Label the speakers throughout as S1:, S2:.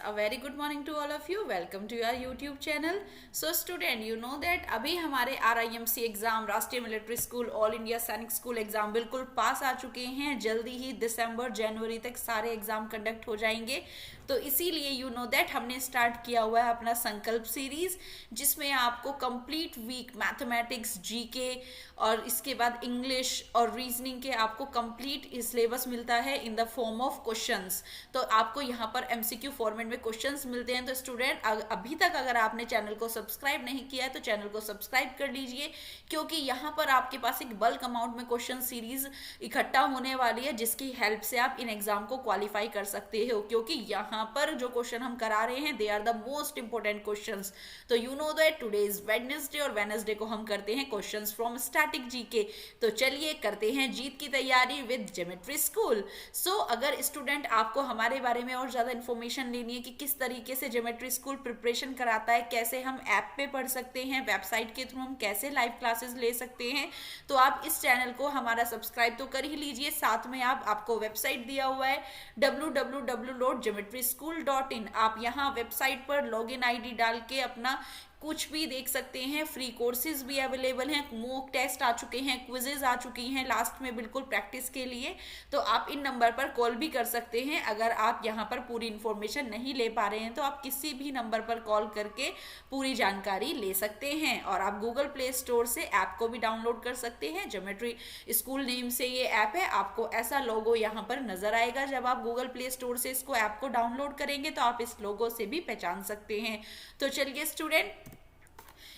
S1: a very good morning to all of you. Welcome to your YouTube channel. So student, you know that अभी हमारे RIMC exam राष्ट्रीय military school all India सैनिक school exam बिल्कुल पास आ चुके हैं। जल्दी ही दिसंबर जनवरी तक सारे एग्जाम कंडक्ट हो जाएंगे। तो इसीलिए यू नो दैट हमने स्टार्ट किया हुआ है अपना संकल्प सीरीज, जिसमें आपको कंप्लीट वीक मैथमेटिक्स, जीके और इसके बाद इंग्लिश और रीजनिंग के आपको कंप्लीट सिलेबस मिलता है in the form of questions. तो आपको यहाँ पर एमसीक्यू फॉर्मेट में क्वेश्चंस मिलते हैं। तो स्टूडेंट अभी तक अगर आपने चैनल को सब्सक्राइब नहीं किया है तो चैनल को सब्सक्राइब कर लीजिए, क्योंकि यहाँ पर आपके पास एक बल्क अमाउंट में क्वेश्चन सीरीज इकट्ठा होने वाली है, जिसकी हेल्प से आप इन एग्जाम को क्वालिफाई कर सकते हो। क्योंकि यहाँ पर जो क्वेश्चन हम करा रहे हैं they are the most important questions. तो you know that today is Wednesday और वेडनेसडे को हम करते हैं क्वेश्चंस फ्रॉम स्टैटिक जीके। तो चलिए करते हैं जीत की तैयारी विद ज्योमेट्री स्कूल। सो अगर स्टूडेंट आपको हमारे बारे में और ज्यादा इन्फॉर्मेशन लेनी है कि किस तरीके से ज्योमेट्री स्कूल प्रिपरेशन कराता है, कैसे हम ऐप पे पढ़ सकते हैं, वेबसाइट के थ्रू हम कैसे लाइव क्लासेस ले सकते हैं, तो आप इस चैनल को हमारा सब्सक्राइब तो कर ही लीजिए। साथ में आपको वेबसाइट दिया हुआ है www.geometryschool.in। आप यहाँ वेबसाइट पर लॉगिन आईडी डाल के अपना कुछ भी देख सकते हैं। फ्री कोर्सेज भी अवेलेबल हैं, मॉक टेस्ट आ चुके हैं, क्विजेज आ चुकी हैं लास्ट में बिल्कुल प्रैक्टिस के लिए। तो आप इन नंबर पर कॉल भी कर सकते हैं। अगर आप यहाँ पर पूरी इन्फॉर्मेशन नहीं ले पा रहे हैं तो आप किसी भी नंबर पर कॉल करके पूरी जानकारी ले सकते हैं। और आप गूगल प्ले स्टोर से ऐप को भी डाउनलोड कर सकते हैं। ज्योमेट्री स्कूल नेम से ये ऐप है। आपको ऐसा लोगो यहाँ पर नजर आएगा जब आप गूगल प्ले स्टोर से इसको ऐप को डाउनलोड करेंगे, तो आप इस लोगो से भी पहचान सकते हैं। तो चलिए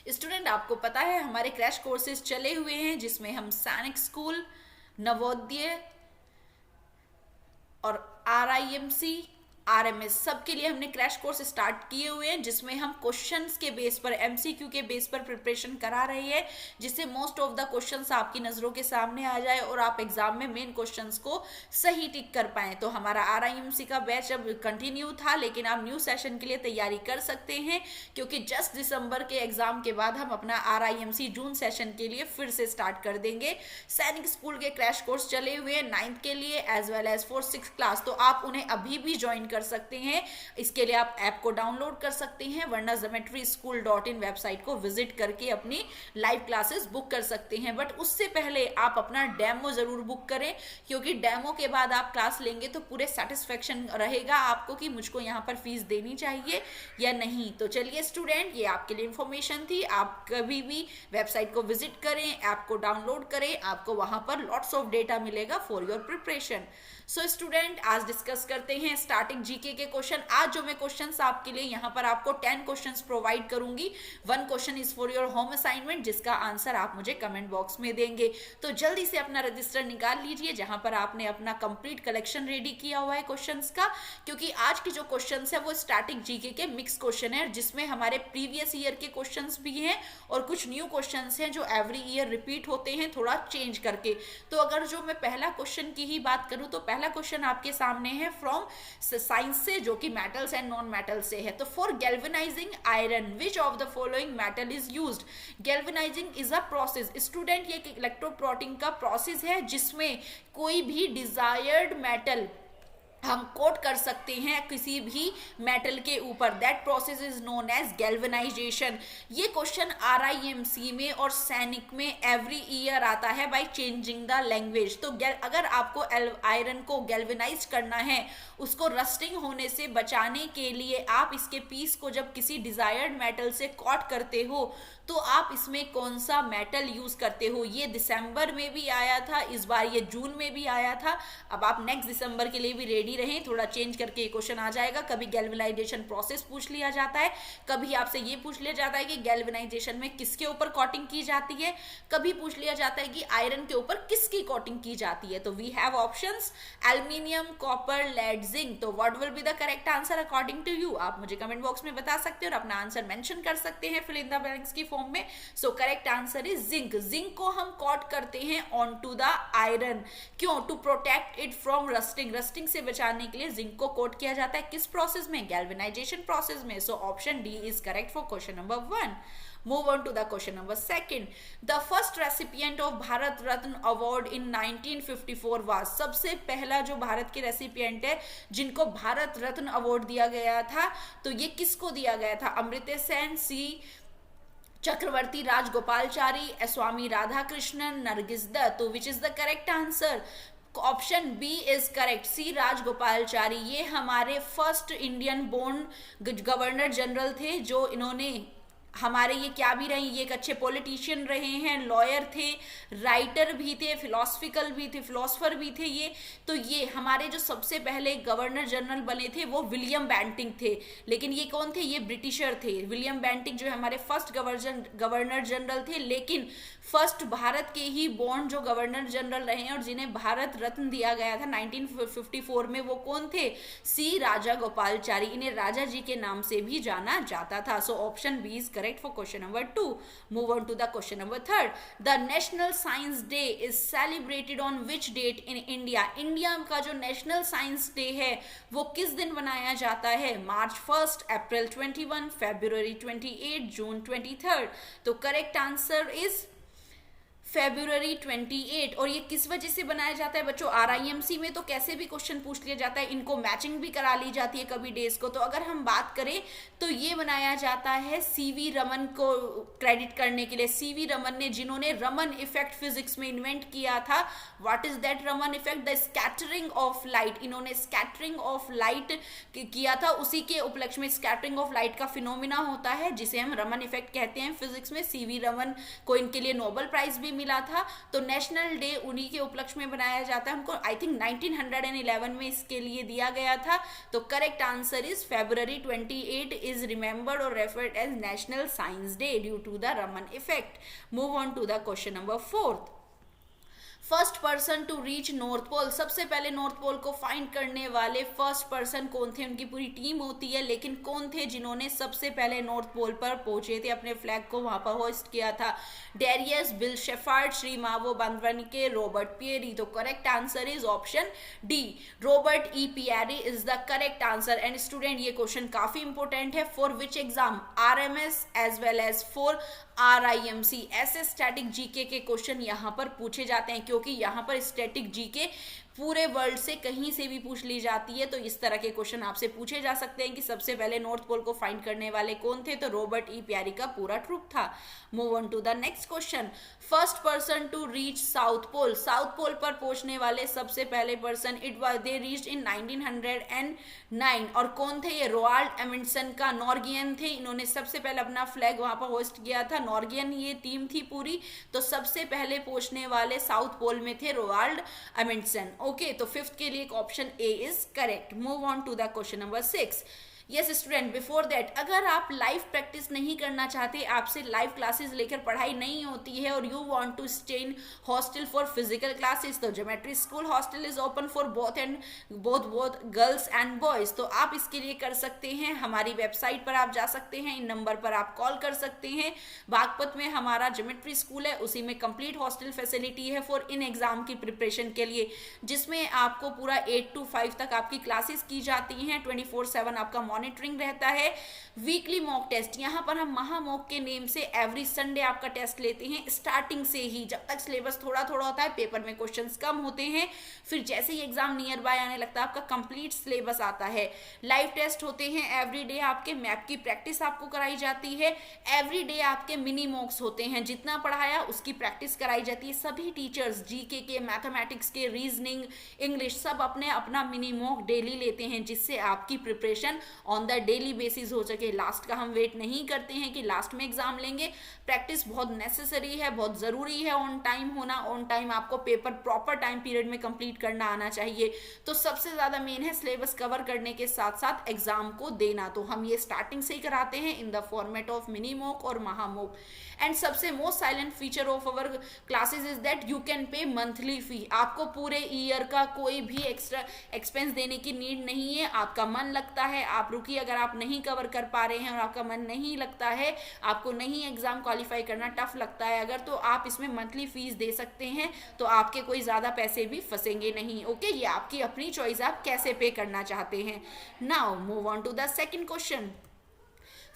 S1: स्टूडेंट आपको पता है हमारे क्रैश कोर्सेज चले हुए हैं, जिसमें हम सैनिक स्कूल, नवोदय और RIMC, RMS सबके लिए हमने क्रैश कोर्स स्टार्ट किए हुए हैं, जिसमें हम क्वेश्चंस के बेस पर, MCQ के बेस पर प्रिपरेशन करा रहे हैं, जिससे मोस्ट ऑफ द क्वेश्चंस आपकी नजरों के सामने आ जाए और आप एग्जाम में मेन क्वेश्चंस को सही टिक कर पाएं। तो हमारा RIMC का बैच अब कंटिन्यू था, लेकिन आप न्यू सेशन के लिए तैयारी कर सकते हैं, क्योंकि जस्ट दिसंबर के एग्जाम के बाद हम अपना RIMC जून सेशन के लिए फिर से स्टार्ट कर देंगे। सैनिक स्कूल के क्रैश कोर्स चले हुए हैं 9th के लिए as well as 4th-6th class, तो आप उन्हें अभी भी ज्वाइन कर सकते हैं। इसके लिए आप ऐप को डाउनलोड कर सकते हैं, वरना geometryschool.in वेबसाइट को विजिट करके अपनी लाइव क्लासेस बुक कर सकते हैं। बट उससे पहले आप अपना डेमो जरूर बुक करें, क्योंकि डेमो के बाद आप क्लास लेंगे तो पूरे सेटिस्फेक्शन रहेगा आपको कि मुझको यहाँ पर फीस देनी चाहिए या नहीं। तो चलिए स्टूडेंट, ये आपके लिए इंफॉर्मेशन थी। आप कभी भी वेबसाइट को विजिट करें, ऐप को डाउनलोड करें, आपको वहां पर लॉट्स ऑफ डेटा मिलेगा for your preparation. So student, आज डिस्कस करते हैं स्टार्टिंग जीके के क्वेश्चन। आज जो मैं क्वेश्चंस आपके लिए यहाँ पर आपको 10 क्वेश्चंस प्रोवाइड करूंगी। 1 question is for your home assignment, जिसका आंसर आप मुझे कमेंट बॉक्स में देंगे। तो जल्दी से अपना रजिस्टर निकाल लीजिए, जहां पर आपने अपना कंप्लीट कलेक्शन रेडी किया हुआ है क्वेश्चंस का, क्योंकि आज की जो क्वेश्चंस है वो स्टार्टिंग जीके के मिक्स क्वेश्चन है, जिसमें हमारे प्रीवियस ईयर के क्वेश्चंस भी हैं और कुछ न्यू क्वेश्चंस हैं जो एवरी ईयर रिपीट होते हैं थोड़ा चेंज करके। तो अगर जो मैं पहला क्वेश्चन की ही बात करूं तो पहला क्वेश्चन आपके सामने है फ्रॉम साइंस से, जो कि मेटल्स एंड नॉन मेटल से है। तो for galvanising iron which of the following metal is used. Galvanising is a process. Student, ये इलेक्ट्रोप्रोटिंग का प्रोसेस है, जिसमें कोई भी डिजायर्ड मेटल हम कोट कर सकते हैं किसी भी मेटल के ऊपर। That process is known as galvanisation. ये क्वेश्चन RIMC में और सैनिक में एवरी ईयर आता है बाय चेंजिंग द लैंग्वेज। तो अगर आपको आयरन को गैल्वेनाइज करना है, उसको रस्टिंग होने से बचाने के लिए आप इसके पीस को जब किसी डिजायर्ड मेटल से कॉट करते हो, तो आप इसमें कौन सा मेटल यूज करते हो। ये दिसंबर में भी आया था, इस बार ये जून में भी आया था। अब आप नेक्स्ट दिसंबर के लिए भी रेडी रहें, थोड़ा चेंज करके क्वेश्चन आ जाएगा। कभी गैल्वेनाइजेशन प्रोसेस पूछ लिया जाता है, कभी आपसे ये पूछ लिया जाता है कि गैल्वेनाइजेशन में किसके ऊपर कोटिंग की जाती है, कभी पूछ लिया जाता है कि आयरन के ऊपर किसकी कोटिंग की जाती है। तो we have options aluminium, copper, lead, zinc. तो what will be the correct answer according to you, आप मुझे कमेंट बॉक्स में बता सकते हैं और अपना आंसर मेंशन कर सकते हैं फिल इन द ब्लैंक्स की फॉर्म में। So correct answer is zinc. Zinc को हम कॉट करते हैं ऑन टू द आयरन। क्यों? To protect it from rusting. Rusting से पहचानने के लिए जिंक को कोट किया जाता है किस प्रोसेस में, गैल्वेनाइजेशन प्रोसेस में। So option D is correct for question number 1. Move on to the question number 2. The first recipient of Bharat Ratna Award in 1954 was, सबसे पहला जो भारत के रेसिपिएंट है जिनको भारत रत्न अवार्ड दिया गया था, तो ये किसको दिया गया था? अमर्त्य सेन, सी चक्रवर्ती राजगोपालचारी, स्वामी राधा कृष्णन, नरगिस दत्त. तो which is the correct answer? Option B is correct, C Rajagopalachari. ये हमारे first Indian born governor general थे, जो इन्होंने हमारे ये क्या भी रहे, ये एक अच्छे पॉलिटिशियन रहे हैं, लॉयर थे, राइटर भी थे, फिलोसफर भी थे ये. तो ये हमारे जो सबसे पहले गवर्नर जनरल बने थे वो विलियम बेंटिंक थे. लेकिन ये कौन थे? ये ब्रिटिशर थे. विलियम बेंटिंक जो हमारे फर्स्ट गवर्नर जनरल थे, लेकिन फर्स्ट भारत के ही बोर्न जो गवर्नर जनरल रहे हैं और जिन्हें भारत रत्न दिया गया था 1954 में, वो कौन थे? सी राजा गोपालचारी. इन्हें राजा जी के नाम से भी जाना जाता था. So option B is correct for question number 2. Move on to the question number 3. The National Science Day is celebrated on which date in India? India का जो नेशनल साइंस डे है वो किस दिन मनाया जाता है? मार्च 1, अप्रैल 21, फरवरी 28, जून 23. तो करेक्ट आंसर इज February 28. और ये किस वजह से बनाया जाता है बच्चों? RIMC में तो कैसे भी क्वेश्चन पूछ लिया जाता है, इनको मैचिंग भी करा ली जाती है कभी डेज को. तो अगर हम बात करें तो ये बनाया जाता है CV रमन को क्रेडिट करने के लिए. CV रमन ने, जिन्होंने रमन इफेक्ट फिजिक्स में इन्वेंट किया था. What is that Raman effect? The scattering of light. इन्होंने स्कैटरिंग ऑफ लाइट किया था, उसी के उपलक्ष्य में स्कैटरिंग ऑफ लाइट का फिनोमिना होता है जिसे हम रमन इफेक्ट कहते हैं फिजिक्स में. CV रमन को इनके लिए नोबेल प्राइज भी मिला था. तो नेशनल डे उन्हीं के उपलक्ष्य में बनाया जाता है. हमको आई थिंक 1911 में इसके लिए दिया गया था. तो correct answer is February 28 is remembered और referred as national science day due to the Raman effect. Move on to the question number 4. First person to reach north pole. सबसे पहले नॉर्थ पोल को फाइंड करने वाले फर्स्ट पर्सन कौन थे? उनकी पूरी टीम होती है, लेकिन कौन थे जिन्होंने सबसे पहले नॉर्थ पोल पर पहुंचे थे, अपने फ्लैग को वहां पर होस्ट किया था? डेरियस, बिल शेफार्ड, श्री मावो बांदवानिके, रॉबर्ट पियरी. तो correct answer is option D, Robert E Peary is the correct answer. And student, ये क्वेश्चन काफी इंपॉर्टेंट है for which exam? RMS as well as for RIMC. ऐसे static GK के question यहाँ पर पूछे जाते हैं, क्योंकि यहाँ पर स्टैटिक जीके पूरे वर्ल्ड से कहीं से भी पूछ ली जाती है. तो इस तरह के क्वेश्चन आपसे पूछे जा सकते हैं कि सबसे पहले नॉर्थ पोल को फाइंड करने वाले कौन थे? तो रॉबर्ट ई पियरी का पूरा ट्रुप था. Move on to the next question. First person to reach south pole. South pole पर पहुंचने वाले सबसे पहले person, it was they reached in 1909. और कौन थे ये? रोआल्ड एमिंडसन का नॉर्गियन थे. इन्होंने सबसे पहले अपना फ्लैग वहां पर होस्ट किया था. नॉर्गियन ये टीम थी पूरी. तो सबसे पहले पहुंचने वाले साउथ पोल में थे रोआल्ड एमिंडसन. ओके, तो फिफ्थ के लिए option A is correct. Move on to the question number 6. Yes student, before that, अगर आप लाइव प्रैक्टिस नहीं करना चाहते, आपसे लाइव क्लासेस लेकर पढ़ाई नहीं होती है और you want to stay in hostel for physical classes, तो geometry school hostel is open for both girls and boys. तो आप इसके लिए कर सकते हैं, हमारी वेबसाइट पर आप जा सकते हैं, इन नंबर पर आप कॉल कर सकते हैं. बागपत में हमारा ज्योमेट्री स्कूल है, उसी में कंप्लीट हॉस्टल फैसिलिटी है फॉर इन एग्जाम की प्रिपरेशन के लिए, जिसमें आपको पूरा 8 to 5 तक आपकी क्लासेस की जाती हैं. 24/7 आपका मॉनिटरिंग रहता है. वीकली मॉक टेस्ट, यहाँ पर हम महामॉक के नेम से एवरी संडे आपका टेस्ट लेते हैं. स्टार्टिंग से ही, जब तक सिलेबस थोड़ा थोड़ा होता है, पेपर में क्वेश्चंस कम होते हैं, फिर जैसे ही एग्जाम नियर बाय आने लगता है आपका कंप्लीट सिलेबस आता है. लाइव टेस्ट होते हैं एवरी डे. आपके मैप की प्रैक्टिस आपको कराई जाती है. एवरी डे आपके मिनी मॉक्स होते हैं, जितना पढ़ाया उसकी प्रैक्टिस कराई जाती है. सभी टीचर्स जीके के, मैथमेटिक्स के, रीजनिंग, इंग्लिश, सब अपने अपना मिनी मॉक डेली लेते हैं, जिससे आपकी preparation on the daily basis हो सके. लास्ट का हम वेट नहीं करते हैं कि लास्ट में एग्जाम लेंगे. प्रैक्टिस बहुत नेसेसरी है, बहुत जरूरी है. ऑन टाइम होना, ऑन टाइम आपको पेपर प्रॉपर टाइम पीरियड में कंप्लीट करना आना चाहिए. तो सबसे ज्यादा मेन है सिलेबस कवर करने के साथ साथ एग्जाम को देना. तो हम ये स्टार्टिंग से ही कराते हैं in the format of mini mock और महामॉक. एंड सबसे most silent feature of our classes is that you can pay monthly fee. आपको पूरे ईयर का कोई भी एक्स्ट्रा एक्सपेंस देने की नीड नहीं है. आपका मन लगता है, आप आप रुकिए, अगर आप नहीं कवर कर पा रहे हैं और आपका मन नहीं लगता है, आपको नहीं एग्जाम क्वालिफाई करना टफ लगता है अगर, तो आप इसमें मंथली फीस दे सकते हैं, तो आपके कोई ज़्यादा पैसे भी फंसेंगे नहीं। ओके, ये आपकी अपनी चॉइस, आप कैसे पे करना चाहते हैं। Now move on to the second question.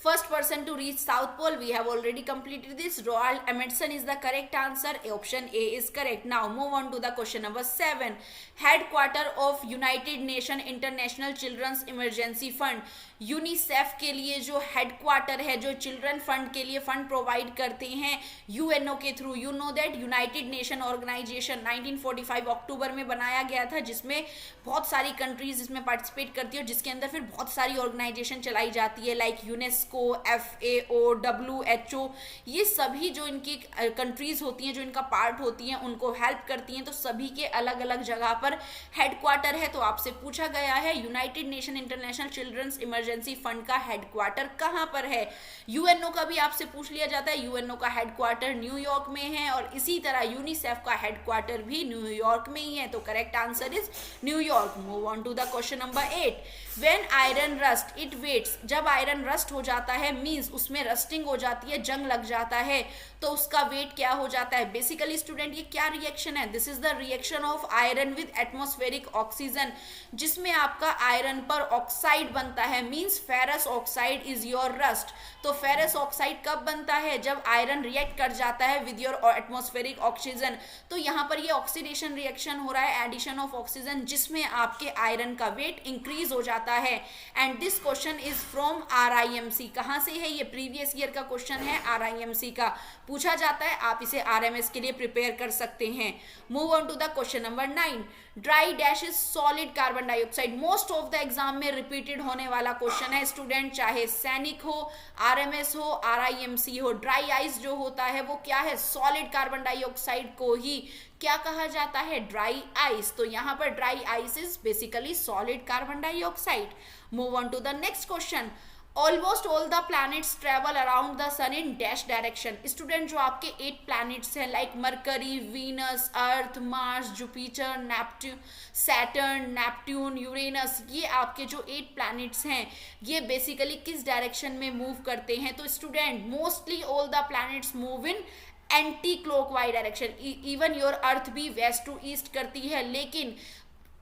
S1: First person to reach South Pole, we have already completed this. Roald Amundsen is the correct answer. Option A is correct. Now move on to the question number 7. Headquarter of United Nations International Children's Emergency Fund. UNICEF के लिए जो headquarter है, जो children fund के लिए fund provide करते हैं UNO के through, you know that United Nation Organization 1945 अक्टूबर में बनाया गया था, जिसमें बहुत सारी कंट्रीज इसमें पार्टिसिपेट करती है और जिसके अंदर फिर बहुत सारी ऑर्गेनाइजेशन चलाई जाती है, लाइक यूनेस्को, FAO, WHO। ये सभी जो इनकी कंट्रीज होती हैं, जो इनका पार्ट होती हैं, उनको हेल्प करती हैं। तो सभी के अलग अलग जगह पर हेडक्वार्टर है। तो आपसे पूछा गया है United Nation International Children's Emergency Fund का हेडक्वार्टर कहां पर है। यूएनओ का भी आपसे पूछ लिया जाता है, यूएनओ का हेडक्वार्टर न्यूयॉर्क में है, और इसी तरह यूनिसेफ का हेडक्वार्टर भी न्यूयॉर्क में ही है। तो correct answer is New York. Move on to the question number 8। When iron rust it wets, जब आयरन रस्ट हो जाता है मींस उसमें रस्टिंग हो जाती है, जंग लग जाता है, तो उसका वेट क्या हो जाता है। बेसिकली स्टूडेंट, ये क्या रिएक्शन है? This is the reaction of iron with atmospheric oxygen, जिसमें आपका आयरन पर ऑक्साइड बनता है, means ferrous oxide is your rust. तो फेरस ऑक्साइड कब बनता है? जब आयरन रिएक्ट कर जाता है विद योर एटमॉस्फेरिक ऑक्सीजन। तो यहाँ पर ये ऑक्सीडेशन रिएक्शन हो रहा है, एडिशन ऑफ ऑक्सीजन, जिसमें आपके आयरन का वेट इंक्रीज हो जाता है। And this question is from RIMC। कहां से है ये? प्रीवियस ईयर का क्वेश्चन है, RIMC का पूछा जाता है, आप इसे RMS के लिए प्रिपेयर कर सकते हैं। Move on to the question number 9। Dry dash is solid carbon dioxide. Most of the exam में रिपीटेड होने वाला क्वेश्चन है स्टूडेंट, चाहे सैनिक हो, RMS हो, RIMC हो। ड्राई आइस जो होता है वो क्या है? सॉलिड कार्बन डाइऑक्साइड को ही क्या कहा जाता है? Dry ice. तो यहाँ पर dry ice is basically solid carbon dioxide. Move on to the next question. Almost all the planets travel around the sun in dash direction. Student, जो आपके 8 प्लैनेट्स हैं, like Mercury, Venus, Earth, Mars, Jupiter, Neptune, Saturn, Neptune, Uranus, ये आपके जो 8 planets हैं, ये basically किस direction में मूव करते हैं? तो student, mostly all the planets move in anti clockwise direction. Even your earth भी वेस्ट टू ईस्ट करती है, लेकिन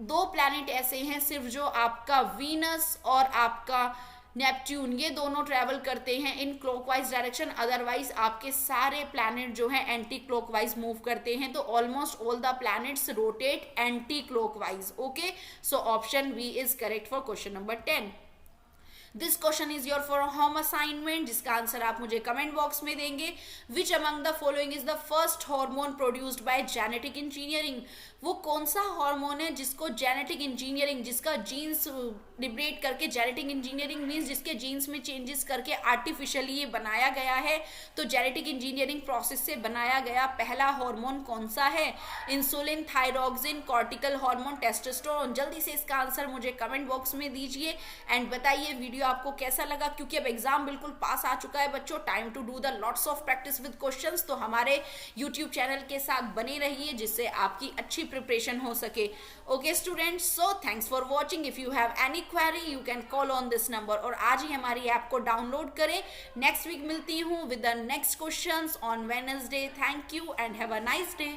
S1: 2 प्लैनेट ऐसे हैं सिर्फ जो आपका वीनस और आपका नेपट्यून, ये दोनों ट्रैवल करते हैं इन क्लॉकवाइज डायरेक्शन, अदरवाइज आपके सारे प्लैनेट जो हैं एंटी क्लॉकवाइज मूव करते हैं। तो almost all the planets rotate anti clockwise. Okay, so option B is correct for question number 10। This question is your for home assignment, जिसका answer आप मुझे कमेंट बॉक्स में देंगे। Which among the following is the first hormone produced by genetic engineering. वो कौन सा hormone है जिसको जेनेटिक इंजीनियरिंग, जिसका जीन्स लिबरेट करके, जेनेटिक इंजीनियरिंग मीन्स जिसके जीन्स में चेंजेस करके आर्टिफिशियली ये बनाया गया है। तो जेनेटिक इंजीनियरिंग प्रोसेस से बनाया गया पहला हार्मोन कौन सा है? Insulin, thyroxine, cortical hormone, testosterone. जल्दी से इसका आंसर मुझे कमेंट बॉक्स में दीजिए एंड बताइए वीडियो आपको कैसा लगा, क्योंकि अब एग्जाम बिल्कुल पास आ चुका है बच्चों। Time to do the lots of practice with questions. तो हमारे यूट्यूब चैनल के साथ बने रहिए, जिससे आपकी अच्छी प्रिपरेशन हो सके। Okay students, so thanks for watching. If you have any query you can call on this number, और आज ही हमारी ऐप को डाउनलोड करें। नेक्स्ट वीक मिलती हूँ with the next questions on Wednesday. Thank you and have a nice day.